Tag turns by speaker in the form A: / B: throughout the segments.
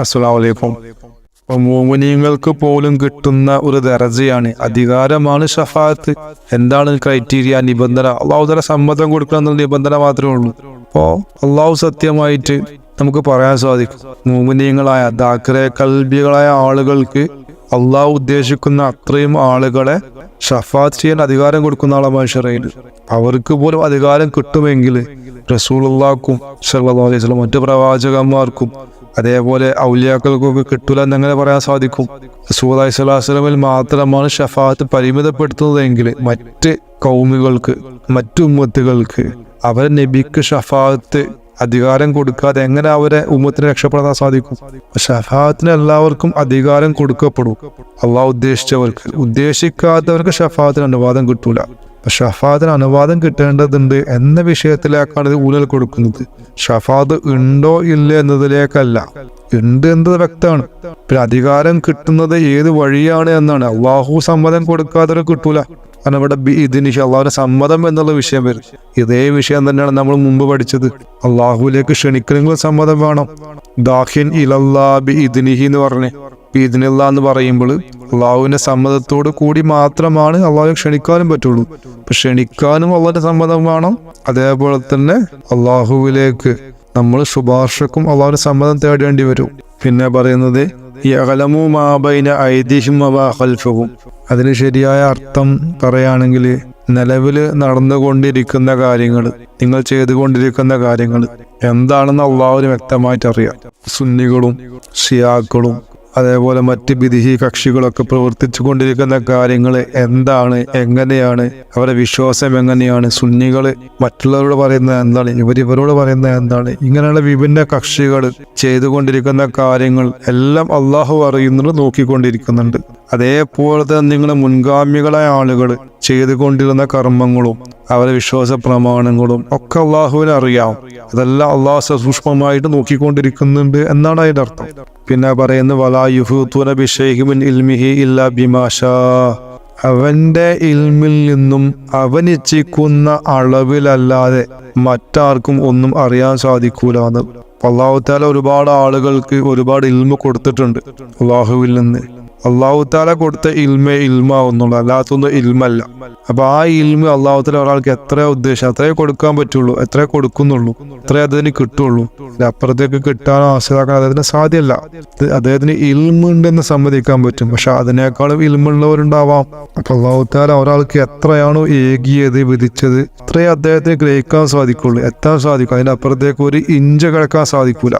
A: അസ്സലാമു അലൈക്കും. മുഅ്മിനീങ്ങൾക്ക് പോലും കിട്ടുന്ന ഒരു ദറജയാണ്, അധികാരമാണ് ഷഫാഅത്ത്. എന്താണ് ക്രൈറ്റീരിയ, നിബന്ധന? അള്ളാഹു തആല സമ്മതം കൊടുക്കണം എന്നുള്ള നിബന്ധന മാത്രമേ ഉള്ളൂ. അപ്പോൾ അള്ളാഹു സത്യമായിട്ട് നമുക്ക് പറയാൻ സാധിക്കും, മുഅ്മിനീങ്ങളായ ദാഖിറെ ഖൽബികളായ ആളുകൾക്ക് അള്ളാഹു ഉദ്ദേശിക്കുന്ന അത്രയും ആളുകളെ ഷഫാഅത്ത് ചെയ്യാൻ അധികാരം കൊടുക്കുന്ന ആളെ മനുഷ്യരയിൽ അവർക്ക് പോലും അധികാരം കിട്ടുമെങ്കിൽ റസൂലുള്ളാഹിക്കും സ്വല്ലല്ലാഹു അലൈഹി വസല്ലം മറ്റു പ്രവാചകന്മാർക്കും അതേപോലെ ഔലിയാക്കൾക്കൊക്കെ കിട്ടൂല എന്നെങ്ങനെ പറയാൻ സാധിക്കും? റസൂലുള്ളാഹി സ്വല്ലല്ലാഹു അലൈഹി വസല്ലമിൽ മാത്രമാണ് ഷഫാഅത്ത് പരിമിതപ്പെടുത്തുന്നതെങ്കിൽ മറ്റ് കൗമുകൾക്ക്, മറ്റു ഉമ്മത്തുകൾക്ക് അവരെ നബിക്ക് ഷഫാഅത്ത് അധികാരം കൊടുക്കാതെ എങ്ങനെ അവരെ ഉമ്മത്തിന് രക്ഷപ്പെടാൻ സാധിക്കും? ഷഫാഅത്തിന് എല്ലാവർക്കും അധികാരം കൊടുക്കപ്പെടും. അള്ളാഹു ഉദ്ദേശിച്ചവർക്ക്, ഉദ്ദേശിക്കാത്തവർക്ക് ഷഫാഅത്തിന് അനുവാദം കിട്ടൂല. ഷഫാഅത്തിന് അനുവാദം കിട്ടേണ്ടതുണ്ട് എന്ന വിഷയത്തിലേക്കാണ് ഇത് ഊന്നൽ കൊടുക്കുന്നത്. ഷഫാഅത്ത് ഉണ്ടോ ഇല്ല എന്നതിലേക്കല്ല, ഉണ്ട് എന്നത് വ്യക്തമാണ്. പിന്നെ അധികാരം കിട്ടുന്നത് ഏത് വഴിയാണ് എന്നാണ്. അള്ളാഹു സമ്മതം കൊടുക്കാതെ കിട്ടൂല. കാരണം ഇവിടെ ഇതിന് അള്ളാഹുവിന്റെ സമ്മതം എന്നുള്ള വിഷയം വരും. ഇതേ വിഷയം തന്നെയാണ് നമ്മൾ മുമ്പ് പഠിച്ചത്. അള്ളാഹുവിലേക്ക് ക്ഷണിക്കണമെങ്കിൽ സമ്മതം വേണം. ദാഖിൻ ഇലല്ലാ ബി ഇദ്നിഹി എന്ന് പറഞ്ഞ് ബിഇദ്നില്ലാ എന്ന് പറയുമ്പോൾ അള്ളാഹുവിന്റെ സമ്മതത്തോട് കൂടി മാത്രമാണ് അള്ളാഹുവിനെ ക്ഷണിക്കാനും പറ്റുള്ളൂ. അപ്പൊ ക്ഷണിക്കാനും അള്ളാഹുവിന്റെ സമ്മതം വേണം. അതേപോലെ തന്നെ അള്ളാഹുവിലേക്ക് നമ്മൾ ശുപാർശക്കും അള്ളാഹുവിന്റെ സമ്മതം തേടേണ്ടി വരും. പിന്നെ പറയുന്നത് യഅലമു മാ ബൈന ഐദിഹിം വമാ ഖൽഫഹും. അതിന് ശരിയായ അർത്ഥം പറയുകയാണെങ്കിൽ നിലവിൽ നടന്നുകൊണ്ടിരിക്കുന്ന കാര്യങ്ങൾ, നിങ്ങൾ ചെയ്തുകൊണ്ടിരിക്കുന്ന കാര്യങ്ങൾ എന്താണെന്ന് അള്ളാഹുവിന് വ്യക്തമായിട്ട് അറിയാം. സുന്നികളും ഷിയാക്കളും അതേപോലെ മറ്റ് ബിദ്ഈ കക്ഷികളൊക്കെ പ്രവർത്തിച്ചു കൊണ്ടിരിക്കുന്ന കാര്യങ്ങൾ എന്താണ്, എങ്ങനെയാണ്, അവരുടെ വിശ്വാസം എങ്ങനെയാണ്, സുന്നികൾ മറ്റുള്ളവരോട് പറയുന്നത് എന്താണ്, ഇവരോട് പറയുന്നത് എന്താണ്, ഇങ്ങനെയുള്ള വിഭിന്ന കക്ഷികൾ ചെയ്തുകൊണ്ടിരിക്കുന്ന കാര്യങ്ങൾ എല്ലാം അള്ളാഹു അറിയുന്നുണ്ട്, നോക്കിക്കൊണ്ടിരിക്കുന്നുണ്ട്. അതേപോലെ തന്നെ നിങ്ങളുടെ മുൻഗാമികളായ ആളുകൾ ചെയ്തുകൊണ്ടിരുന്ന കർമ്മങ്ങളും അവരുടെ വിശ്വാസ പ്രമാണങ്ങളും ഒക്കെ അള്ളാഹുവിനെ അറിയാം. അതെല്ലാം അള്ളാഹു സസൂക്ഷ്മമായിട്ട് നോക്കിക്കൊണ്ടിരിക്കുന്നുണ്ട് എന്നാണ് അതിന്റെ അർത്ഥം. പിന്നെ പറയുന്നത് വലാ യുഹീതൂന ബിശൈഇൻ മിൻ ഇൽമിഹി ഇല്ലാ ബിമാ ശാ. അവന്റെ ഇൽമിൽ നിന്നും അവനിച്ഛിക്കുന്ന അളവിലല്ലാതെ മറ്റാർക്കും ഒന്നും അറിയാൻ സാധിക്കൂലെന്ന്. അള്ളാഹു തആല ഒരുപാട് ആളുകൾക്ക് ഒരുപാട് ഇൽമ കൊടുത്തിട്ടുണ്ട് അള്ളാഹുവിൽ നിന്ന്. അള്ളാഹു തആല കൊടുത്ത ഇൽമേ ഇൽമാവുന്നുള്ളൂ, അല്ലാത്തൊന്നും ഇൽമല്ല. അപ്പൊ ആ ഇൽമ അള്ളാഹു തആല ഒരാൾക്ക് എത്ര ഉദ്ദേശം അത്രേ കൊടുക്കാൻ പറ്റുള്ളൂ, എത്രേ കൊടുക്കുന്നുള്ളൂ, അത്രേ അദ്ദേഹത്തിന് കിട്ടുള്ളൂ. അപ്പുറത്തേക്ക് കിട്ടാനോ ആശ്രയിക്കാൻ അദ്ദേഹത്തിന് സാധ്യമല്ല. അദ്ദേഹത്തിന് ഇൽമുണ്ടെന്ന് സമ്മതിക്കാൻ പറ്റും, പക്ഷെ അതിനേക്കാളും ഇൽമുള്ളവരുണ്ടാവാം. അപ്പൊ അള്ളാഹു തആല ഒരാൾക്ക് എത്രയാണോ ഏകിയത്, വിധിച്ചത്, അത്രേ അദ്ദേഹത്തിന് ഗ്രഹിക്കാൻ സാധിക്കുള്ളൂ, എത്താൻ സാധിക്കും. അതിന്റെ അപ്പുറത്തേക്ക് ഒരു ഇഞ്ച് കിടക്കാൻ സാധിക്കൂല.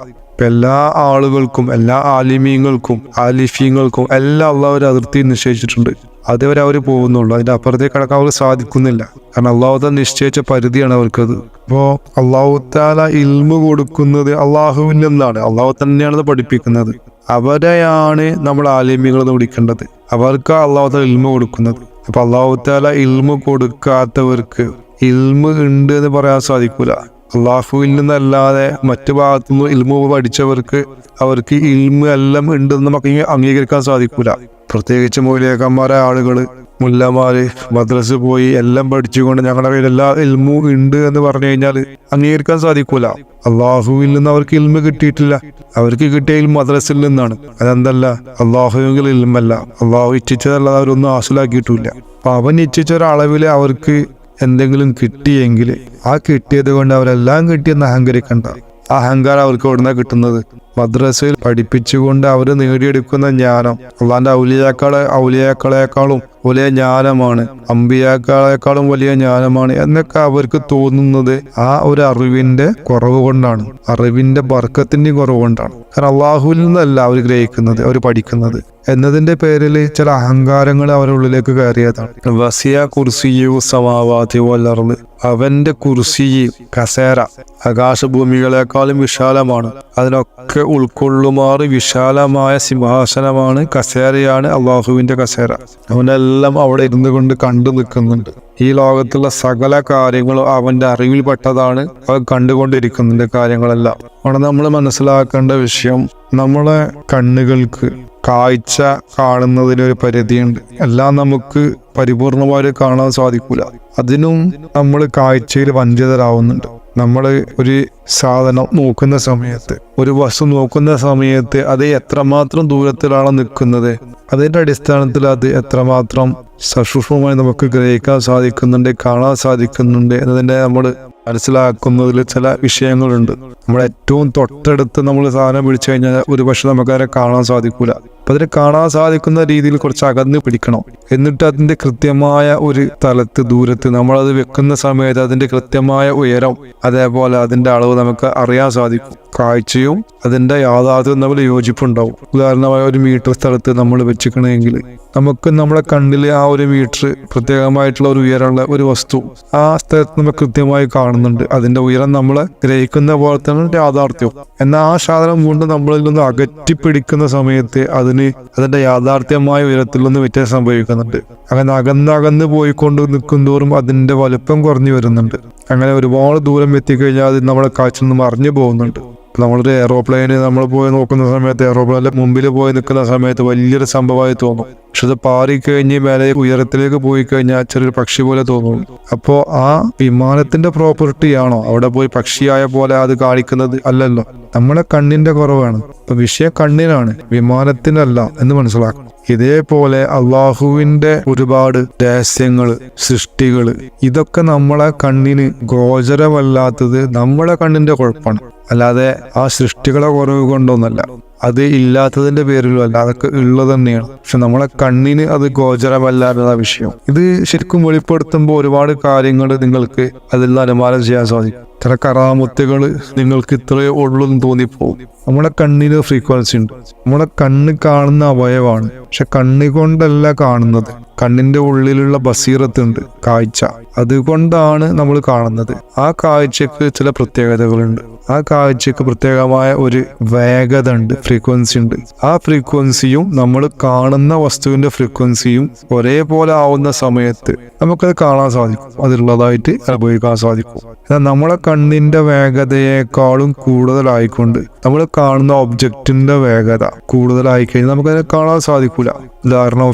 A: എല്ലാ ആളുകൾക്കും, എല്ലാ ആലിമീങ്ങൾക്കും ആലിഫീങ്ങൾക്കും എല്ലാം അള്ളാഹു ഒരു അതിർത്തി നിശ്ചയിച്ചിട്ടുണ്ട്. അതുവരെ അവർ പോകുന്നുള്ളൂ, അതിന്റെ അപ്പുറത്തേക്ക് കടക്കാൻ അവർക്ക് സാധിക്കുന്നില്ല. കാരണം അള്ളാഹു തആല നിശ്ചയിച്ച പരിധിയാണ് അവർക്കത്. അപ്പോ അള്ളാഹു തആല ഇൽമു കൊടുക്കുന്നത് അള്ളാഹുവിൽ നിന്നാണ്, അള്ളാഹു തന്നെയാണ് പഠിപ്പിക്കുന്നത്. അവരെയാണ് നമ്മൾ ആലിമീങ്ങൾ എന്ന് വിളിക്കേണ്ടത്. അവർക്ക് അള്ളാഹു തആല ഇൽമു കൊടുക്കുന്നത്. അപ്പൊ അള്ളാഹു തആല ഇൽമു കൊടുക്കാത്തവർക്ക് ഇൽമു ഉണ്ട് എന്ന് പറയാൻ സാധിക്കൂല. അള്ളാഹുവിൽ നിന്നല്ലാതെ മറ്റു ഭാഗത്തുനിന്ന് ഇൽമു പഠിച്ചവർക്ക് അവർക്ക് ഇൽമു എല്ലാം ഉണ്ടെന്ന് നമുക്ക് അംഗീകരിക്കാൻ സാധിക്കൂല. പ്രത്യേകിച്ച് മൗലിയാക്കന്മാരായ ആളുകൾ, മുല്ലമാര് മദ്രസ പോയി എല്ലാം പഠിച്ചുകൊണ്ട് ഞങ്ങളുടെ കയ്യിൽ എല്ലാ ഇൽമു ഉണ്ട് എന്ന് പറഞ്ഞു കഴിഞ്ഞാൽ അംഗീകരിക്കാൻ സാധിക്കൂല. അള്ളാഹുവിൽ നിന്ന് അവർക്ക് ഇൽമു കിട്ടിയിട്ടില്ല. അവർക്ക് കിട്ടിയ ഇൽമു മദ്രസയിൽ നിന്നാണ്. അതെന്തല്ല, അള്ളാഹുവിൽ ഇൽമല്ല. അള്ളാഹു ഇച്ഛിച്ചതല്ലാതെ അവരൊന്നും ഹാസിലാക്കിയിട്ടില്ല. അപ്പൊ അവൻ ഇച്ഛിച്ച ഒരളവിൽ അവർക്ക് എന്തെങ്കിലും കിട്ടിയെങ്കിൽ ആ കിട്ടിയത് കൊണ്ട് അവരെല്ലാം കിട്ടിയെന്ന് അഹങ്കരിക്കണ്ട. അഹങ്കാരം അവർക്ക് എവിടുന്ന കിട്ടുന്നത്? മദ്രസയിൽ പഠിപ്പിച്ചുകൊണ്ട് അവർ നേടിയെടുക്കുന്ന ജ്ഞാനം അള്ളാന്റെ ഔലിയാക്കളെക്കാളും വലിയ ജ്ഞാനമാണ്, അമ്പിയാക്കളെക്കാളും വലിയ ജ്ഞാനമാണ് എന്നൊക്കെ അവർക്ക് തോന്നുന്നത് ആ ഒരു അറിവിന്റെ കുറവ് കൊണ്ടാണ്, അറിവിന്റെ ബർക്കത്തിന്റെ കുറവ് കൊണ്ടാണ്. കാരണം അള്ളാഹുവിൽ നിന്നല്ല അവർ ഗ്രഹിക്കുന്നത്, അവർ പഠിക്കുന്നത് എന്നതിന്റെ പേരിൽ ചില അഹങ്കാരങ്ങൾ അവരുടെ ഉള്ളിലേക്ക് കയറിയതാണ്. വസിയ കുർസിയു സമാവാതി വൽ അർള്. അവന്റെ കുർസി, കസേര ആകാശഭൂമികളെക്കാളും വിശാലമാണ്. അതിനൊക്കെ ഉൾക്കൊള്ളുമാറ് വിശാലമായ സിംഹാസനമാണ്, കസേരയാണ് അള്ളാഹുവിന്റെ കസേര. അവനെല്ലാം അവിടെ ഇരുന്നു കൊണ്ട് കണ്ടു നിൽക്കുന്നുണ്ട്. ഈ ലോകത്തുള്ള സകല കാര്യങ്ങളും അവന്റെ അറിവിൽപ്പെട്ടതാണ്. അവൻ കണ്ടുകൊണ്ടിരിക്കുന്നുണ്ട് കാര്യങ്ങളെല്ലാം. അവിടെ നമ്മൾ മനസ്സിലാക്കേണ്ട വിഷയം, നമ്മളെ കണ്ണുകൾക്ക് കാഴ്ച കാണുന്നതിനൊരു പരിധിയുണ്ട്. എല്ലാം നമുക്ക് പരിപൂർണമായി കാണാൻ സാധിക്കൂല. അതിനും നമ്മൾ കാഴ്ചയിൽ വഞ്ചിതരാവുന്നുണ്ട്. നമ്മൾ ഒരു സാധനം നോക്കുന്ന സമയത്ത്, ഒരു വസ്തു നോക്കുന്ന സമയത്ത് അത് എത്രമാത്രം ദൂരത്തിലാണ് നിൽക്കുന്നത്, അതിൻ്റെ അടിസ്ഥാനത്തിൽ അത് എത്രമാത്രം സസൂക്ഷ്മമായി നമുക്ക് ഗ്രഹിക്കാൻ സാധിക്കുന്നുണ്ട്, കാണാൻ സാധിക്കുന്നുണ്ട് എന്നതിൻ്റെ നമ്മൾ മനസ്സിലാക്കുന്നതിൽ ചില വിഷയങ്ങളുണ്ട്. നമ്മൾ ഏറ്റവും തൊട്ടടുത്ത് നമ്മൾ സാധനം പിടിച്ചു കഴിഞ്ഞാൽ ഒരു പക്ഷെ നമുക്കതിനെ കാണാൻ സാധിക്കൂല. അപ്പം അതിന് കാണാൻ സാധിക്കുന്ന രീതിയിൽ കുറച്ച് അകന്ന് പിടിക്കണം. എന്നിട്ട് അതിൻ്റെ കൃത്യമായ ഒരു സ്ഥലത്ത്, ദൂരത്ത് നമ്മളത് വെക്കുന്ന സമയത്ത് അതിൻ്റെ കൃത്യമായ ഉയരം, അതേപോലെ അതിൻ്റെ അളവ് നമുക്ക് അറിയാൻ സാധിക്കും. കാഴ്ചയും അതിൻ്റെ യാഥാർത്ഥ്യവും തമ്മിൽ യോജിപ്പുണ്ടാവും. ഉദാഹരണമായി 1 മീറ്റർ സ്ഥലത്ത് നമ്മൾ വെച്ചിക്കണമെങ്കിൽ നമുക്ക് നമ്മളെ കണ്ണിൽ ആ 1 മീറ്റർ പ്രത്യേകമായിട്ടുള്ള ഒരു ഉയരമുള്ള ഒരു വസ്തു ആ സ്ഥലത്ത് നമ്മൾ കൃത്യമായി കാണുന്നുണ്ട്. അതിൻ്റെ ഉയരം നമ്മൾ ഗ്രഹിക്കുന്ന പോലെ തന്നെ യാഥാർത്ഥ്യവും. എന്നാൽ ആ സാധനം കൊണ്ട് നമ്മളിൽ നിന്ന് അകറ്റിപ്പിടിക്കുന്ന സമയത്ത് അതിൻ്റെ യാഥാർത്ഥ്യമായ ഉയരത്തിൽ നിന്ന് വ്യത്യാസം സംഭവിക്കുന്നുണ്ട്. അങ്ങനെ അകന്ന് പോയിക്കൊണ്ട് നിൽക്കുന്തോറും അതിൻ്റെ വലുപ്പം കുറഞ്ഞു വരുന്നുണ്ട്. അങ്ങനെ ഒരുപാട് ദൂരം എത്തിക്കഴിഞ്ഞാൽ അത് നമ്മളെ കാഴ്ചയിൽ നിന്ന് മറിഞ്ഞു പോകുന്നുണ്ട്. നമ്മളൊരു എയറോപ്ലെയിന് നമ്മൾ പോയി നോക്കുന്ന സമയത്ത്, എയറോപ്ലെയിനിലെ മുമ്പിൽ പോയി നിൽക്കുന്ന സമയത്ത് വലിയൊരു സംഭവമായി തോന്നും. പക്ഷെ അത് പാറിക്കഴിഞ്ഞ് മേലെ ഉയരത്തിലേക്ക് പോയി കഴിഞ്ഞാൽ ചെറിയൊരു പക്ഷി പോലെ തോന്നുന്നു. അപ്പോൾ ആ വിമാനത്തിന്റെ പ്രോപ്പർട്ടി ആണോ അവിടെ പോയി പക്ഷിയായ പോലെ അത് കാണിക്കുന്നത്? അല്ലല്ലോ, നമ്മളെ കണ്ണിന്റെ കുറവാണ്. അപ്പൊ വിഷയം കണ്ണിനാണ്, വിമാനത്തിനല്ല എന്ന് മനസ്സിലാക്കണം. ഇതേപോലെ അള്ളാഹുവിന്റെ ഒരുപാട് രഹസ്യങ്ങള്, സൃഷ്ടികള്, ഇതൊക്കെ നമ്മളെ കണ്ണിന് ഗോചരമല്ലാത്തത് നമ്മളെ കണ്ണിന്റെ കുഴപ്പമാണ്. അല്ലാതെ ആ സൃഷ്ടികളെ കുറവ് കൊണ്ടൊന്നല്ല, അത് ഇല്ലാത്തതിന്റെ പേരിലും അല്ല, അതൊക്കെ ഉള്ളത് തന്നെയാണ്. പക്ഷെ നമ്മളെ കണ്ണിന് അത് ഗോചരമല്ലാത്ത വിഷയം. ഇത് ശരിക്കും വെളിപ്പെടുത്തുമ്പോൾ ഒരുപാട് കാര്യങ്ങൾ നിങ്ങൾക്ക് അതിൽ നിന്ന് അനുമാനം ചെയ്യാൻ സാധിക്കും. ചില കറാമത്തുകൾ നിങ്ങൾക്ക് ഇത്രയേ ഉള്ളൂ എന്ന് തോന്നിപ്പോകും. നമ്മുടെ കണ്ണിന് ഫ്രീക്വൻസി ഉണ്ട്. നമ്മുടെ കണ്ണ് കാണുന്ന അവയവാണ്, പക്ഷെ കണ്ണ് കൊണ്ടല്ല കാണുന്നത്. കണ്ണിന്റെ ഉള്ളിലുള്ള ബസീറത്തുണ്ട്, കാഴ്ച, അതുകൊണ്ടാണ് നമ്മൾ കാണുന്നത്. ആ കാഴ്ചക്ക് ചില പ്രത്യേകതകളുണ്ട്. ആ കാഴ്ചക്ക് പ്രത്യേകമായ ഒരു വേഗത ഉണ്ട്, ഫ്രീക്വൻസി ഉണ്ട്. ആ ഫ്രീക്വൻസിയും നമ്മൾ കാണുന്ന വസ്തുവിന്റെ ഫ്രീക്വൻസിയും ഒരേപോലെ ആവുന്ന സമയത്ത് നമുക്കത് കാണാൻ സാധിക്കും, അതുള്ളതായിട്ട് അനുഭവിക്കാൻ സാധിക്കും. എന്നാൽ നമ്മളെ കണ്ണിന്റെ വേഗതയേക്കാളും കൂടുതലായിക്കൊണ്ട് നമ്മൾ കാണുന്ന ഒബ്ജക്റ്റിന്റെ വേഗത കൂടുതലായി കഴിഞ്ഞാൽ നമുക്കതിനെ കാണാൻ സാധിക്കൂല. ഉദാഹരണം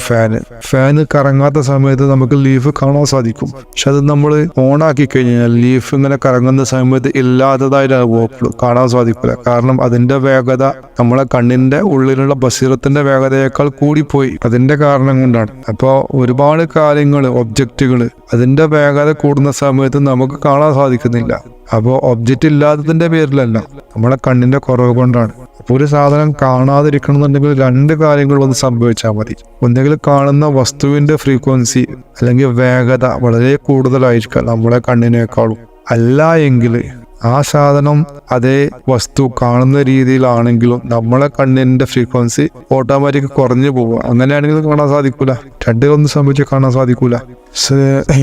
A: ഫാന് കറങ്ങാത്ത സമയത്ത് നമുക്ക് ലീഫ് കാണാൻ സാധിക്കും. പക്ഷെ അത് നമ്മൾ ഓണാക്കി കഴിഞ്ഞാൽ ലീഫ് ഇങ്ങനെ കറങ്ങുന്ന സമയത്ത് ഇല്ലാത്തതായിട്ട് അനുഭവപ്പെടും, കാണാൻ സാധിക്കില്ല. കാരണം അതിന്റെ വേഗത നമ്മളെ കണ്ണിന്റെ ഉള്ളിലുള്ള ബസീറത്തിന്റെ വേഗതയേക്കാൾ കൂടിപ്പോയി. അതിന്റെ കാരണം കൊണ്ടാണ്. അപ്പോൾ ഒരുപാട് കാര്യങ്ങൾ, ഒബ്ജക്റ്റുകൾ, അതിന്റെ വേഗത കൂടുന്ന സമയത്ത് നമുക്ക് കാണാൻ സാധിക്കുന്നില്ല. അപ്പോൾ ഒബ്ജക്റ്റ് ഇല്ലാത്തതിന്റെ പേരിലല്ല, നമ്മളെ കണ്ണിന്റെ കുറവ് കൊണ്ടാണ്. അപ്പോൾ ഒരു സാധനം കാണാതിരിക്കണം എന്നുണ്ടെങ്കിൽ 2 കാര്യങ്ങളൊന്ന് സംഭവിച്ചാൽ മതി. ഒന്നെങ്കിൽ കാണുന്ന വസ്തുവിന്റെ ഫ്രീക്വൻസി അല്ലെങ്കിൽ വേഗത വളരെ കൂടുതലായിരിക്കാം നമ്മളെ കണ്ണിനേക്കാളും. അല്ല എങ്കിൽ ആ സാധനം അതേ വസ്തു കാണുന്ന രീതിയിലാണെങ്കിലും നമ്മളെ കണ്ണിന്റെ ഫ്രീക്വൻസി ഓട്ടോമാറ്റിക് കുറഞ്ഞു പോവുക. അങ്ങനെയാണെങ്കിൽ കാണാൻ സാധിക്കൂല. 2 സംഭവിച്ച് കാണാൻ സാധിക്കൂല.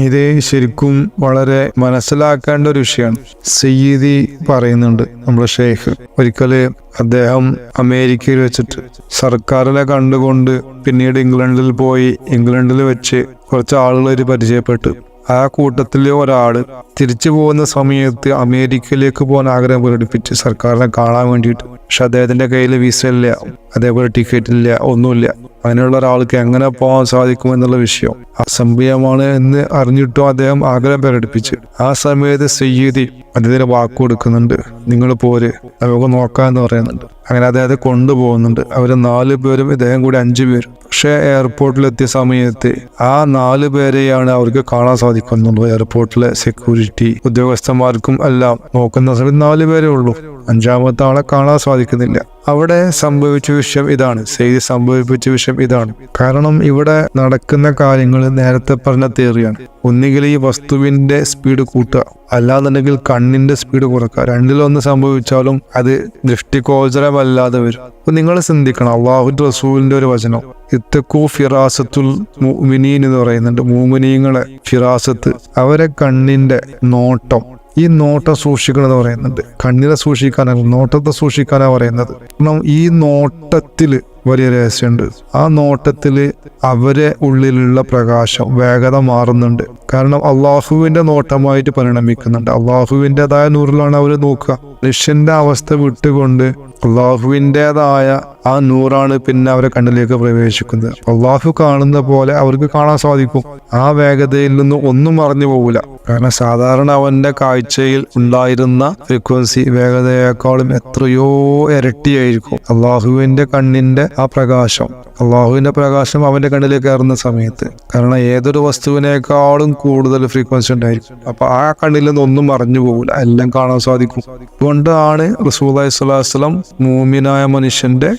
A: ഇത് ശരിക്കും വളരെ മനസ്സിലാക്കേണ്ട ഒരു വിഷയമാണ്. സയ്യിദി പറയുന്നുണ്ട്, നമ്മുടെ ഷെയ്ഖ്, ഒരിക്കല് അദ്ദേഹം അമേരിക്കയിൽ വെച്ചിട്ട് സർക്കാരിനെ കണ്ടുകൊണ്ട് പിന്നീട് ഇംഗ്ലണ്ടിൽ പോയി. ഇംഗ്ലണ്ടിൽ വെച്ച് കുറച്ച് ആളുകൾ പരിചയപ്പെട്ടു. ആ കൂട്ടത്തിൽ ഒരാള് തിരിച്ചു പോകുന്ന സമയത്ത് അമേരിക്കയിലേക്ക് പോകാൻ ആഗ്രഹം പ്രകടിപ്പിച്ച് സർക്കാരിനെ കാണാൻ വേണ്ടിയിട്ട്. പക്ഷെ അദ്ദേഹത്തിന്റെ കയ്യിൽ വിസ ഇല്ല, അതേപോലെ ടിക്കറ്റ് ഇല്ല, ഒന്നുമില്ല. അങ്ങനെയുള്ള ഒരാൾക്ക് എങ്ങനെ പോകാൻ സാധിക്കും എന്നുള്ള വിഷയം അസംഭവ്യമാണ് എന്ന് അറിഞ്ഞിട്ടും അദ്ദേഹം ആഗ്രഹം പ്രകടിപ്പിച്ച്. ആ സമയത്ത് സയ്യിദി അദ്ദേഹത്തിന് വാക്ക് കൊടുക്കുന്നുണ്ട്, നിങ്ങൾ പോര്, നമുക്ക് നോക്കാമെന്ന് പറയുന്നുണ്ട്. അങ്ങനെ അദ്ദേഹത്തെ കൊണ്ടുപോകുന്നുണ്ട്. അവര് 4 പേരും, ഇദ്ദേഹം കൂടി 5 പേരും. പക്ഷെ എയർപോർട്ടിലെത്തിയ സമയത്ത് ആ 4 പേരെയാണ് അവർക്ക് കാണാൻ സാധിക്കുന്നുള്ളൂ. എയർപോർട്ടിലെ സെക്യൂരിറ്റി ഉദ്യോഗസ്ഥന്മാർക്കും എല്ലാം നോക്കുന്ന സമയത്ത് 4 പേരേ ഉള്ളൂ. 5ാമത്തെ ആളെ കാണാൻ സാധിക്കുന്നില്ല. അവിടെ സംഭവിച്ച വിഷയം ഇതാണ്, സയ്യിദ് സംഭവിപ്പിച്ച വിഷയം ഇതാണ്. കാരണം ഇവിടെ നടക്കുന്ന കാര്യങ്ങൾ നേരത്തെ പറഞ്ഞ തിയറിയാണ്. ഒന്നുകിൽ ഈ വസ്തുവിന്റെ സ്പീഡ് കൂട്ടുക, അല്ലാന്നുണ്ടെങ്കിൽ കണ്ണിന്റെ സ്പീഡ് കുറക്കുക. 2-1 സംഭവിച്ചാലും അത് ദൃഷ്ടിഗോചരമല്ലാതെ വരും. അപ്പൊ നിങ്ങൾ ചിന്തിക്കണം, അല്ലാഹു റസൂലിന്റെ ഒരു വചനം, ഇത്തഖൂ ഫിറാസത്തുൽ മുഅ്മിനീൻ എന്ന് പറയുന്നുണ്ട്. മുഅ്മിനീങ്ങളെ ഫിറാസത്ത്, അവരെ കണ്ണിന്റെ നോട്ടം, ഈ നോട്ടം സൂക്ഷിക്കണം എന്ന് പറയുന്നുണ്ട്. കണ്ണിനെ സൂക്ഷിക്കാനല്ല, നോട്ടത്തെ സൂക്ഷിക്കാനാ പറയുന്നത്. കാരണം ഈ നോട്ടത്തില് വലിയ രഹസ്യമുണ്ട്. ആ നോട്ടത്തില് അവരെ ഉള്ളിലുള്ള പ്രകാശം, വേഗത മാറുന്നുണ്ട്. കാരണം അള്ളാഹുവിന്റെ നോട്ടമായിട്ട് പരിണമിക്കുന്നുണ്ട്. അള്ളാഹുവിൻ്റെതായ നൂറിലാണ് അവർ നോക്കുക. മനുഷ്യന്റെ അവസ്ഥ വിട്ടുകൊണ്ട് അള്ളാഹുവിൻ്റെതായ ആ നൂറാണ് പിന്നെ അവരെ കണ്ണിലേക്ക് പ്രവേശിക്കുന്നത്. അള്ളാഹു കാണുന്ന പോലെ അവർക്ക് കാണാൻ സാധിക്കും. ആ വേഗതയിൽ നിന്ന് ഒന്നും മറഞ്ഞു പോകില്ല. കാരണം സാധാരണ അവന്റെ കാഴ്ചയിൽ ഉണ്ടായിരുന്ന ഫ്രീക്വൻസി വേഗതയേക്കാളും എത്രയോ ഇരട്ടിയായിരിക്കും അള്ളാഹുവിന്റെ കണ്ണിന്റെ ആ പ്രകാശം. അള്ളാഹുവിന്റെ പ്രകാശം അവന്റെ കണ്ണിലേക്ക് കയറുന്ന സമയത്ത്, കാരണം ഏതൊരു വസ്തുവിനേക്കാളും കൂടുതൽ ഫ്രീക്വൻസി ഉണ്ടായിരിക്കും. അപ്പൊ ആ കണ്ണിൽ നിന്ന് ഒന്നും മറഞ്ഞു പോകില്ല, എല്ലാം കാണാൻ സാധിക്കും. അതുകൊണ്ടാണ് റസൂലുള്ളാഹി സ്വല്ലല്ലാഹു അലൈഹി വസല്ലം മൂമിനായ മനുഷ്യന്റെ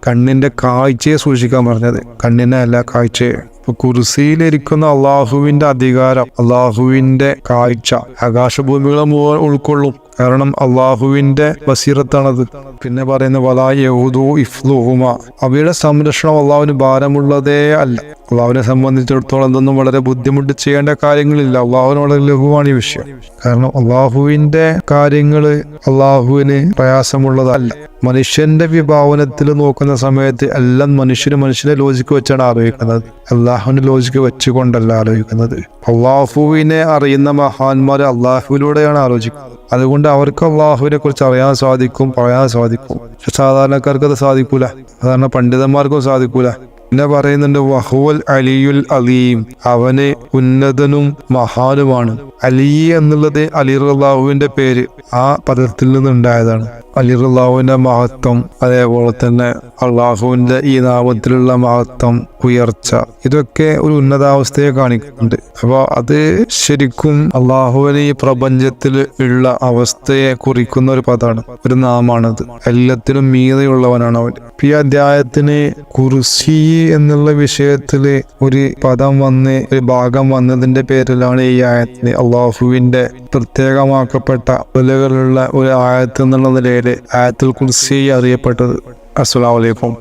A: കണ്ണിന്റെ കാഴ്ചയെ സൂക്ഷിക്കാൻ പറഞ്ഞത്. കണ്ണിനെ അല്ല, കാഴ്ചയെ. ഇപ്പൊ കുർസിയിലിരിക്കുന്ന അള്ളാഹുവിന്റെ അധികാരം, അള്ളാഹുവിന്റെ കാഴ്ച ആകാശഭൂമികളെ മുഴുവൻ ഉൾക്കൊള്ളും. കാരണം അള്ളാഹുവിന്റെ ബസീറത്താണത്. പിന്നെ പറയുന്ന വലാ യഊദു ഇഫ്ലുഹുമ, അവയുടെ സംരക്ഷണം അള്ളാഹുവിന് ഭാരമുള്ളതേ അല്ല. അള്ളാഹുവിനെ സംബന്ധിച്ചിടത്തോളം എന്തൊന്നും വളരെ ബുദ്ധിമുട്ട് ചെയ്യേണ്ട കാര്യങ്ങളില്ല. അള്ളാഹുവിന് വളരെ ലഘുവാണ് ഈ വിഷയം. കാരണം അള്ളാഹുവിന്റെ കാര്യങ്ങള് അള്ളാഹുവിന് പ്രയാസമുള്ളതല്ല. മനുഷ്യന്റെ വിഭാവനത്തിൽ നോക്കുന്ന സമയത്ത് എല്ലാം മനുഷ്യനെ ലോജിക്ക് വെച്ചാണ് ആലോചിക്കുന്നത്, അള്ളാഹുവിന്റെ ലോജിക്ക് വെച്ചുകൊണ്ടല്ല ആലോചിക്കുന്നത്. അള്ളാഹുവിനെ അറിയുന്ന മഹാന്മാർ അള്ളാഹുവിലൂടെയാണ് ആലോചിക്കുന്നത്. അതുകൊണ്ട് അവർക്ക് അള്ളാഹുവിനെ കുറിച്ച് അറിയാൻ സാധിക്കും, പറയാൻ സാധിക്കും. പക്ഷെ സാധാരണക്കാർക്ക് അത് സാധിക്കൂല, സാധാരണ പണ്ഡിതന്മാർക്കും സാധിക്കൂല. പിന്നെ പറയുന്നുണ്ട് വഹുവൽ അലിയുൽ അലീം, അവന് ഉന്നതനും മഹാനുമാണ്. അലി എന്നുള്ളത് അലി റളിയല്ലാഹുവിന്റെ പേര്, ആ പദത്തിൽ നിന്നുണ്ടായതാണ്. അലി റളിയല്ലാഹുവിന്റെ മഹത്വം, അതേപോലെ തന്നെ അള്ളാഹുവിന്റെ ഈ നാമത്തിലുള്ള മഹത്വം, ഉയർച്ച, ഇതൊക്കെ ഒരു ഉന്നതാവസ്ഥയെ കാണിക്കുന്നുണ്ട്. അപ്പൊ അത് ശരിക്കും അള്ളാഹുവിന് ഈ പ്രപഞ്ചത്തിൽ ഉള്ള അവസ്ഥയെ കുറിക്കുന്ന ഒരു പദമാണ്, ഒരു നാമാണത്. എല്ലാത്തിനും മീതെയുള്ളവനാണ് അവൻ. ഈ അധ്യായത്തിന് കുർസി എന്നുള്ള വിഷയത്തില് ഒരു ഒരു ഭാഗം വന്നതിന്റെ പേരിലാണ് ഈ ആയത്തിന് അള്ളാഹുവിന്റെ പ്രത്യേകമാക്കപ്പെട്ട വിലകളുള്ള ഒരു ആയത്ത് എന്നുള്ള നിലയിൽ ആയത്തുൽ കുർസി അറിയപ്പെട്ടത്. അസ്സലാമു അലൈക്കും.